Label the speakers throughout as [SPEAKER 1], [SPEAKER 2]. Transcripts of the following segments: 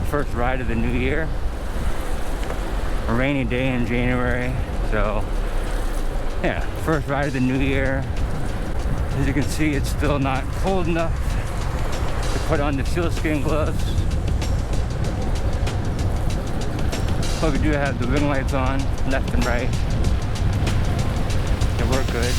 [SPEAKER 1] first ride of the new year. A rainy day in January, so yeah, first ride of the new year. As you can see, it's still not cold enough to put on the sealskin gloves, but we do have the ring lights on left and right. They work good.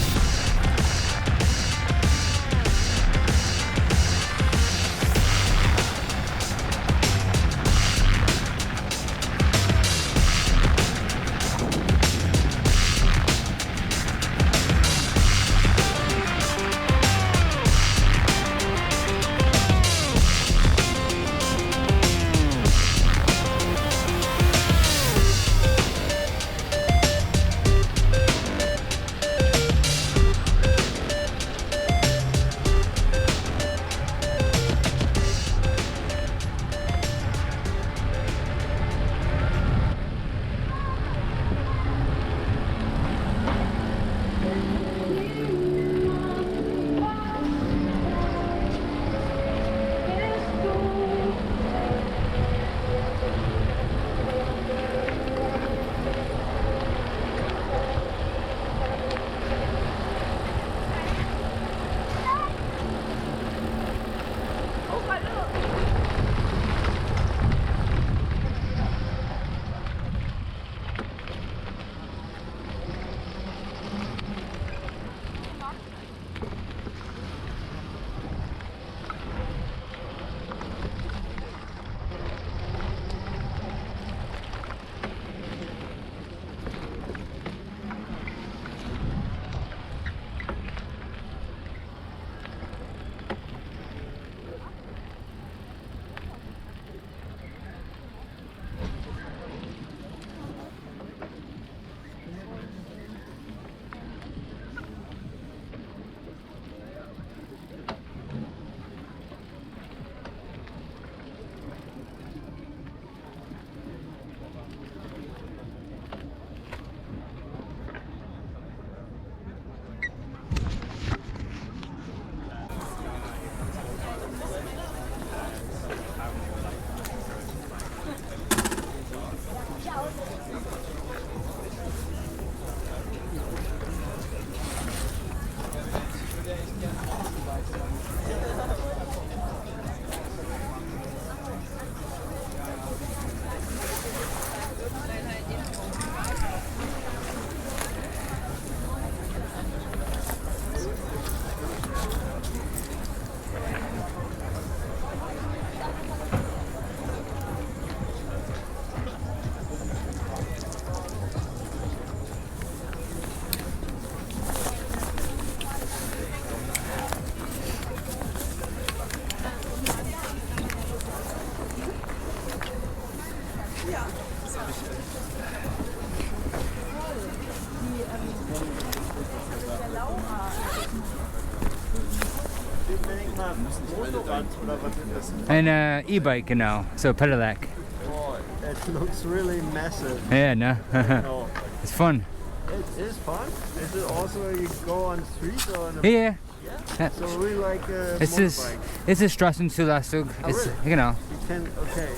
[SPEAKER 2] An e-bike, you know, so pedelec.
[SPEAKER 3] Oh, it looks really massive.
[SPEAKER 2] Yeah, no.
[SPEAKER 3] No.
[SPEAKER 2] It's fun.
[SPEAKER 3] It is fun. Is it also you go on the street or on the...
[SPEAKER 2] Yeah.
[SPEAKER 3] Yeah. So we like
[SPEAKER 2] It's a Straßenzulassung. It's,
[SPEAKER 3] really?
[SPEAKER 2] you know.
[SPEAKER 3] You can, okay.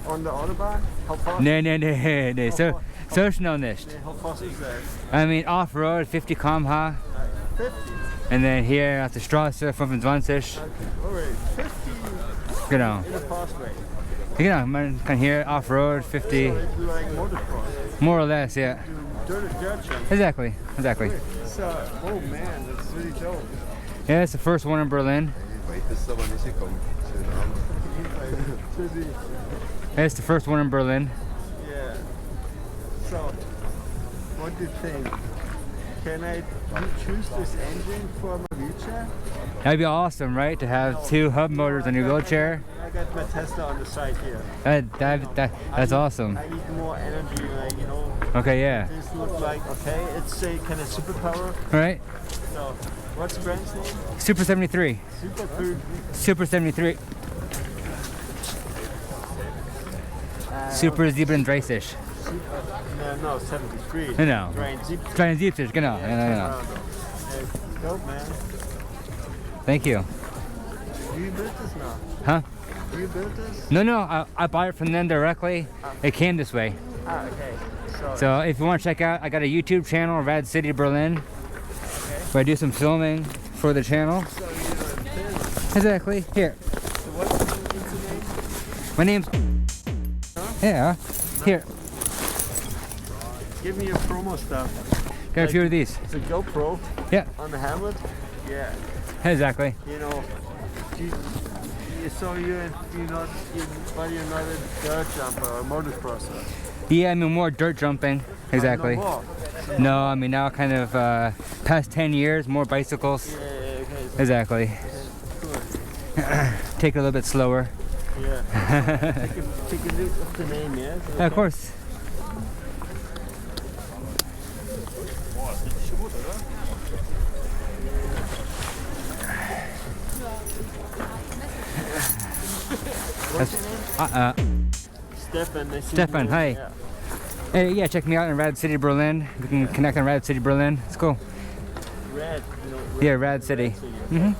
[SPEAKER 3] On the Autobahn? How fast?
[SPEAKER 2] Nee. So schnell nicht.
[SPEAKER 3] How fast is that?
[SPEAKER 2] I mean, off-road, 50 km/h.
[SPEAKER 3] 50?
[SPEAKER 2] And then here at the Straße, 25.
[SPEAKER 3] Okay, alright. 50
[SPEAKER 2] Genau.
[SPEAKER 3] in a fast way.
[SPEAKER 2] Genau, man kann hier off-road, 50.
[SPEAKER 3] So it's like motocross.
[SPEAKER 2] More or less, yeah.
[SPEAKER 3] Dirt jump.
[SPEAKER 2] Exactly.
[SPEAKER 3] So, oh man, that's really dope.
[SPEAKER 2] Yeah, it's the first one in Berlin. It's the first one in Berlin.
[SPEAKER 3] Yeah. So, what do you think? Can I choose this engine for my wheelchair?
[SPEAKER 2] That'd be awesome, right? To have two hub motors on your wheelchair.
[SPEAKER 3] I got my Tesla on the side here.
[SPEAKER 2] That's awesome.
[SPEAKER 3] I need more energy, like, you know.
[SPEAKER 2] Okay, yeah.
[SPEAKER 3] This looks like, okay, it's a kind of superpower.
[SPEAKER 2] Right?
[SPEAKER 3] So, what's the brand's name?
[SPEAKER 2] Super73. Super73. Super 37.
[SPEAKER 3] No, 73.
[SPEAKER 2] Genau. 73, genau.
[SPEAKER 3] Genau. Dope, man.
[SPEAKER 2] Thank you.
[SPEAKER 3] Wie wird es noch?
[SPEAKER 2] Huh?
[SPEAKER 3] You built this?
[SPEAKER 2] No, I bought it from them directly. It came this way.
[SPEAKER 3] Ah, okay.
[SPEAKER 2] So if you want to check out, I got a YouTube channel, Rad City Berlin, where I do some filming for the channel.
[SPEAKER 3] So you're Philis.
[SPEAKER 2] Exactly. Here.
[SPEAKER 3] So what's your name?
[SPEAKER 2] My name's... Yeah. Here.
[SPEAKER 3] Give me your promo stuff.
[SPEAKER 2] Got a few of these.
[SPEAKER 3] It's a GoPro
[SPEAKER 2] Yeah.
[SPEAKER 3] on the helmet. Yeah.
[SPEAKER 2] Exactly.
[SPEAKER 3] You know, so you're not, but you're not a dirt jumper or a motocrosser.
[SPEAKER 2] Yeah, I mean more dirt jumping. Exactly.
[SPEAKER 3] No more.
[SPEAKER 2] No, I mean now kind of past 10 years, more bicycles.
[SPEAKER 3] Yeah, okay. So
[SPEAKER 2] Exactly.
[SPEAKER 3] cool.
[SPEAKER 2] Take it a little bit slower.
[SPEAKER 3] Yeah. Take a look of the name, yeah? Okay.
[SPEAKER 2] Of course.
[SPEAKER 3] What's your name? Stefan.
[SPEAKER 2] Stefan, hi.
[SPEAKER 3] Yeah.
[SPEAKER 2] Hey, yeah, check me out in Rad City Berlin. We can connect on Rad City Berlin. It's cool.
[SPEAKER 3] Red, you know.
[SPEAKER 2] Yeah, Rad City.
[SPEAKER 3] Yeah.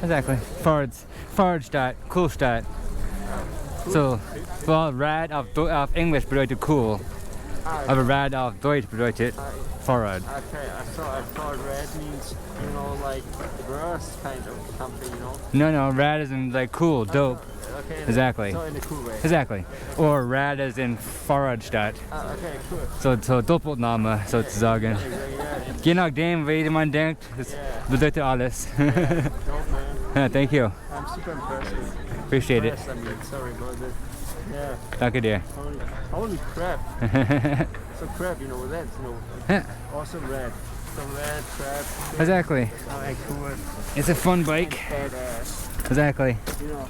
[SPEAKER 2] Exactly. Fordstadt, Coolstadt. So, well, Rad auf Englisch bedeutet cool. Aber Rad auf Deutsch bedeutet Fahrrad.
[SPEAKER 3] Okay, I thought red means, you know, like worse kind of something, you know.
[SPEAKER 2] No, Rad is in like cool, dope.
[SPEAKER 3] Okay.
[SPEAKER 2] Exactly.
[SPEAKER 3] So in a cool way.
[SPEAKER 2] Exactly. Or Rad as in Fahrradstadt.
[SPEAKER 3] Okay, cool.
[SPEAKER 2] So Doppelname sozusagen.
[SPEAKER 3] Yeah.
[SPEAKER 2] Je nachdem, wie man denkt, es bedeutet alles.
[SPEAKER 3] Dope, man.
[SPEAKER 2] Thank you.
[SPEAKER 3] I'm super impressed.
[SPEAKER 2] Appreciate it.
[SPEAKER 3] I mean, sorry about that. Yeah.
[SPEAKER 2] Danke dir.
[SPEAKER 3] Holy crap. So crap, you know, that's, you know, also red. So red, crap.
[SPEAKER 2] Exactly.
[SPEAKER 3] Oh, cool.
[SPEAKER 2] It's a fun bike.
[SPEAKER 3] Badass.
[SPEAKER 2] Exactly.
[SPEAKER 3] You know.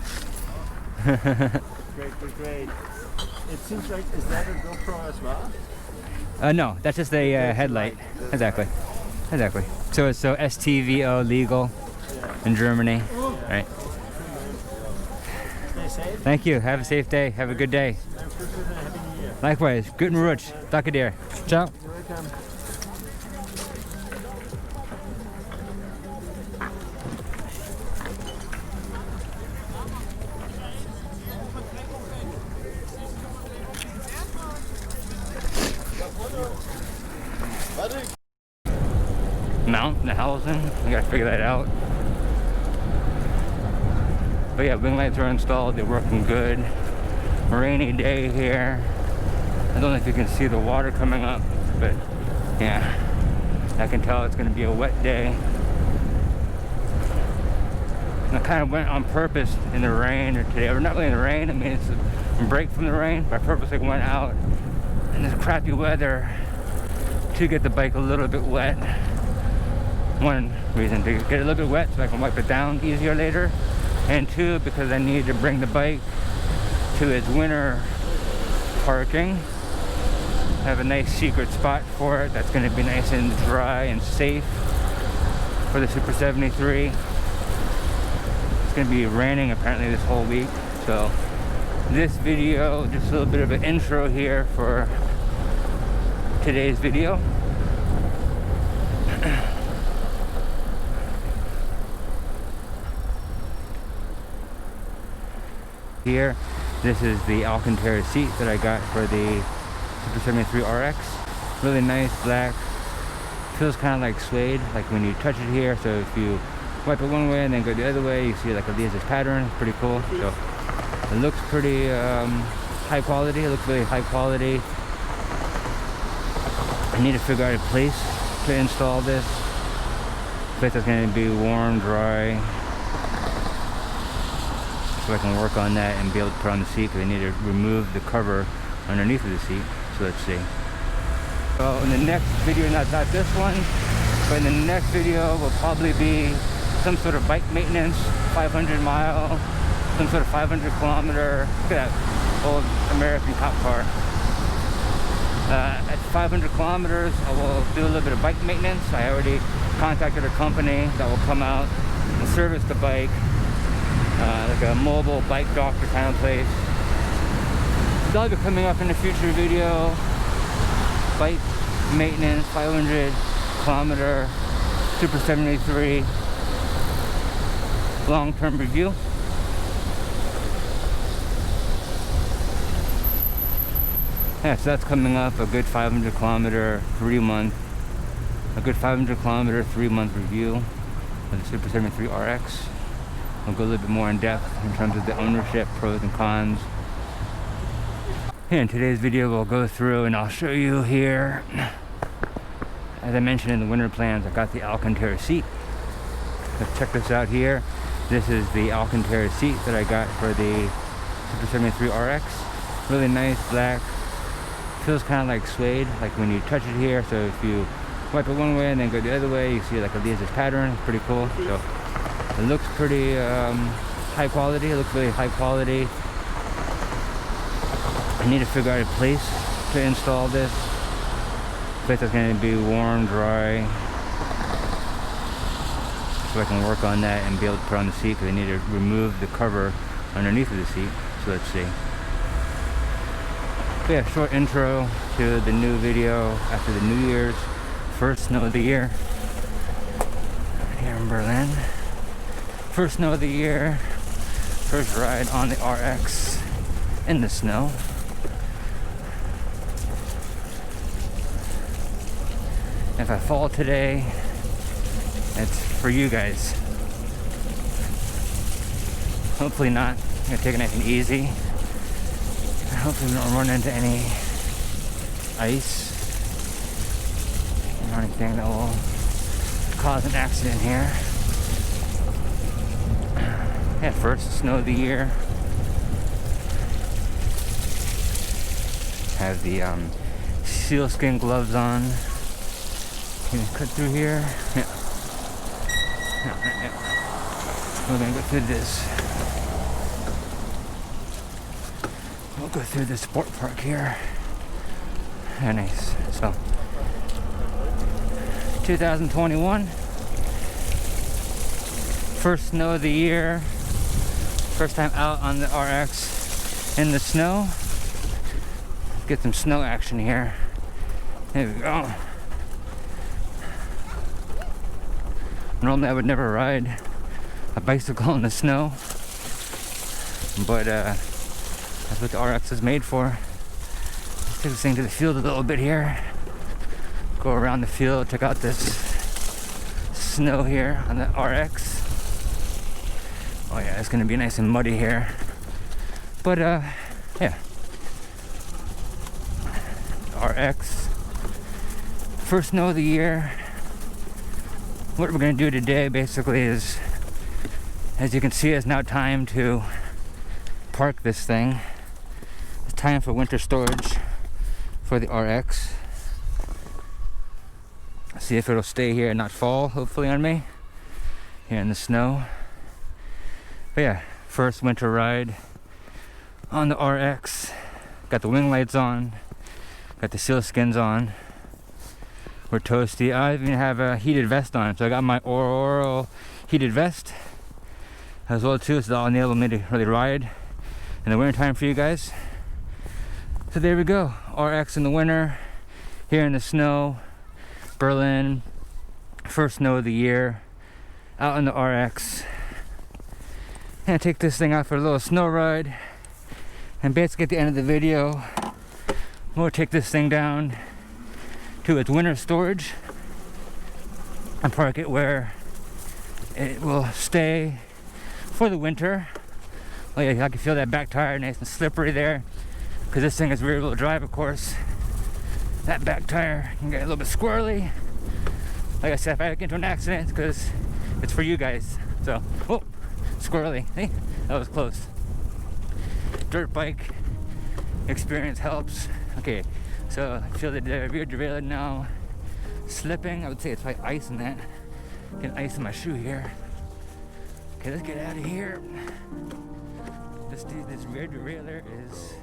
[SPEAKER 3] Great. It seems like, is that a GoPro as well?
[SPEAKER 2] No, that's just a headlight. Exactly. So it's STVO legal in Germany. Right.
[SPEAKER 3] Stay safe.
[SPEAKER 2] Thank you. Have a safe day. Have a good day.
[SPEAKER 3] Merry Christmas and Happy New Year.
[SPEAKER 2] Likewise. Guten Rutsch. Danke dir. Ciao.
[SPEAKER 3] You're welcome.
[SPEAKER 2] Mount the housing. I gotta figure that out. But yeah, wing lights are installed. They're working good. Rainy day here. I don't know if you can see the water coming up, but yeah, I can tell it's gonna be a wet day. And I kind of went on purpose in the rain or today, or not really in the rain. I mean, it's a break from the rain, but I purposely went out in this crappy weather to get the bike a little bit wet. One reason, to get it a little bit wet so I can wipe it down easier later, and two, because I need to bring the bike to its winter parking. I have a nice secret spot for it that's going to be nice and dry and safe for the Super73. It's going to be raining apparently this whole week, so this video, just a little bit of an intro here for today's video. Here, this is the Alcantara seat that I got for the Super73 RX. Really nice, black. Feels kind of like suede, like when you touch it here. So if you wipe it one way and then go the other way, you see like a this pattern. It's pretty cool. So it looks pretty high quality. It looks really high quality. I need to figure out a place to install this. Place that's going to be warm, dry, so I can work on that and be able to put on the seat, because I need to remove the cover underneath of the seat. So let's see. So in the next video, not this one, but in the next video will probably be some sort of bike maintenance, 500 mile, some sort of 500 kilometer, look at that old American cop car. At 500 kilometers, I will do a little bit of bike maintenance. I already contacted a company that will come out and service the bike, like a mobile bike doctor kind of place. That'll be coming up in a future video. Bike maintenance, 500 kilometer Super73 long-term review.
[SPEAKER 1] Yeah, so that's coming up, a good 500 kilometer, 3-month review of the Super 73 RX. We'll go a little bit more in depth in terms of the ownership, pros and cons. In today's video, we'll go through and I'll show you here. As I mentioned in the winter plans, I got the Alcantara seat. Let's check this out here. This is the Alcantara seat that I got for the Super 73 RX. Really nice, black. Feels kind of like suede, like when you touch it here. So if you wipe it one way and then go the other way, you see like it leaves this pattern. It's pretty cool. So it looks pretty high quality. It looks really high quality. I need to figure out a place to install this. Place that's going to be warm, dry, so I can work on that and be able to put on the seat, because I need to remove the cover underneath of the seat. So let's see. But yeah, short intro to the new video after the New Year's. First snow of the year here in Berlin. First snow of the year. First ride on the RX in the snow. If I fall today, it's for you guys. Hopefully not. I'm gonna take it nice and easy. Hopefully we don't run into any ice or anything that will cause an accident here. Yeah, first snow of the year. Have the sealskin gloves on. Gonna cut through here. Yeah. We're gonna go through this. We'll go through the sport park here. Yeah, nice. So, 2021. First snow of the year. First time out on the RX in the snow. Let's get some snow action here. There we go. Normally I would never ride a bicycle in the snow, but that's what the RX is made for. Let's take this thing to the field a little bit here. Go around the field, check out this snow here on the RX. Oh yeah, it's gonna be nice and muddy here. But yeah. RX. First snow of the year. What we're going to do today basically is, as you can see, it's now time to park this thing. It's time for winter storage for the RX. See if it'll stay here and not fall, hopefully, on me here in the snow. But yeah, first winter ride on the RX. Got the wing lights on, got the sealskins on. We're toasty. I even have a heated vest on, so I got my Ororo heated vest as well too, so that'll enable me to really ride in the winter time for you guys. So there we go, RX in the winter, here in the snow, Berlin, first snow of the year, out in the RX. And take this thing out for a little snow ride, and basically at the end of the video, we'll take this thing down to its winter storage and park it where it will stay for the winter. Oh yeah, I can feel that back tire nice and slippery there, because this thing is rear wheel drive, of course. That back tire can get a little bit squirrely. Like I said, if I get into an accident, it's because it's for you guys. So, oh, squirrely. Hey, that was close. Dirt bike experience helps. Okay. So I feel the rear derailleur now slipping. I would say it's like ice in that. Getting ice in my shoe here. Okay, let's get out of here. This rear derailleur is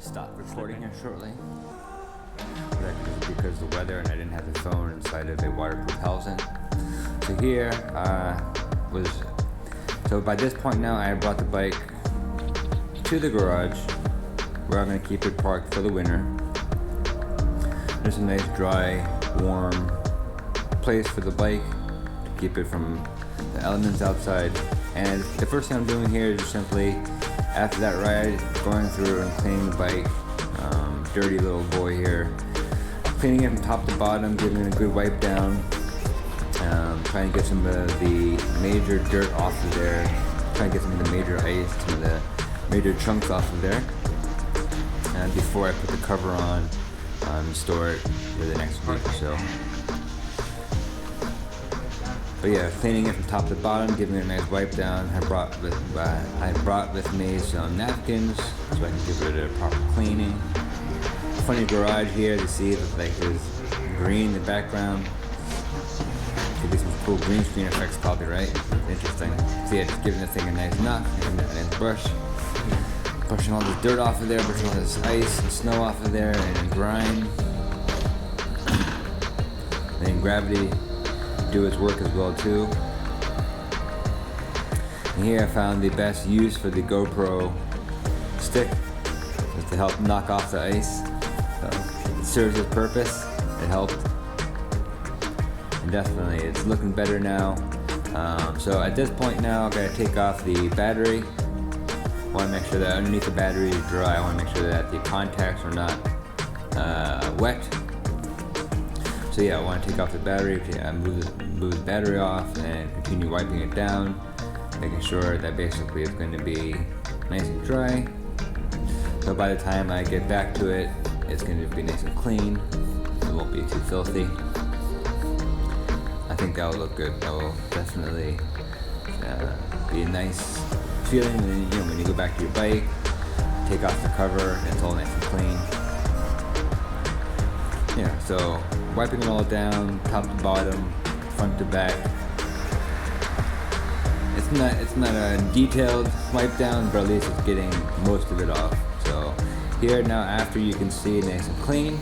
[SPEAKER 2] Stop recording here shortly. Because the weather, and I didn't have the phone inside of a waterproof housing. So here so by this point now I brought the bike to the garage where I'm going to keep it parked for the winter. There's a nice dry, warm place for the bike to keep it from the elements outside. And the first thing I'm doing here is just simply, after that ride, going through and cleaning the bike, dirty little boy here. Cleaning it from top to bottom, giving it a good wipe down. Trying to get some of the major dirt off of there. Trying to get some of the major ice, some of the major chunks off of there. And before I put the cover on, store it for the next week or so. But yeah, cleaning it from top to bottom, giving it a nice wipe down. I brought with me some napkins so I can give it a proper cleaning. Funny garage here to see that like there's green in the background. Could be some cool green screen effects probably, right? Interesting. So yeah, just giving the thing a nice knock, and a nice brush. Brushing all this dirt off of there, brushing all this ice and snow off of there, and grime. And then gravity do its work as well too. And here I found the best use for the GoPro stick is to help knock off the ice. So it serves its purpose. It helped. And definitely it's looking better now. So at this point now I'm going to take off the battery. I want to make sure that underneath the battery is dry. I want to make sure that the contacts are not wet. So yeah, I want to take off the battery, move the battery off, and continue wiping it down, making sure that basically it's going to be nice and dry. So by the time I get back to it, it's going to be nice and clean. It won't be too filthy. I think that will look good. That will definitely be a nice feeling when you go back to your bike, take off the cover, and it's all nice and clean. Yeah, so wiping it all down, top to bottom, front to back. It's not a detailed wipe down, but at least it's getting most of it off. So here now, after you can see nice and clean,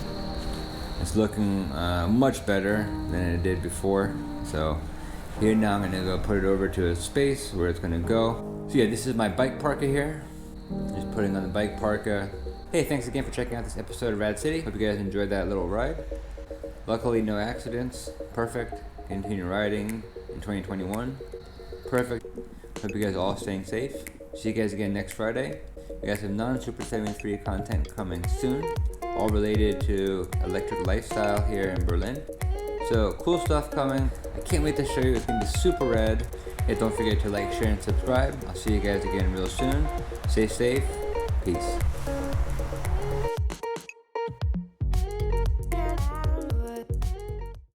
[SPEAKER 2] it's looking much better than it did before. So here now I'm gonna go put it over to a space where it's gonna go. So yeah, this is my bike parka here. Just putting on the bike parka. Hey, thanks again for checking out this episode of Rad City. Hope you guys enjoyed that little ride. Luckily, no accidents. Perfect. Continue riding in 2021. Perfect. Hope you guys are all staying safe. See you guys again next Friday. You guys have non-Super73 content coming soon, all related to electric lifestyle here in Berlin. So cool stuff coming. I can't wait to show you. It's gonna be super rad. Hey, don't forget to like, share, and subscribe. I'll see you guys again real soon. Stay safe. Peace.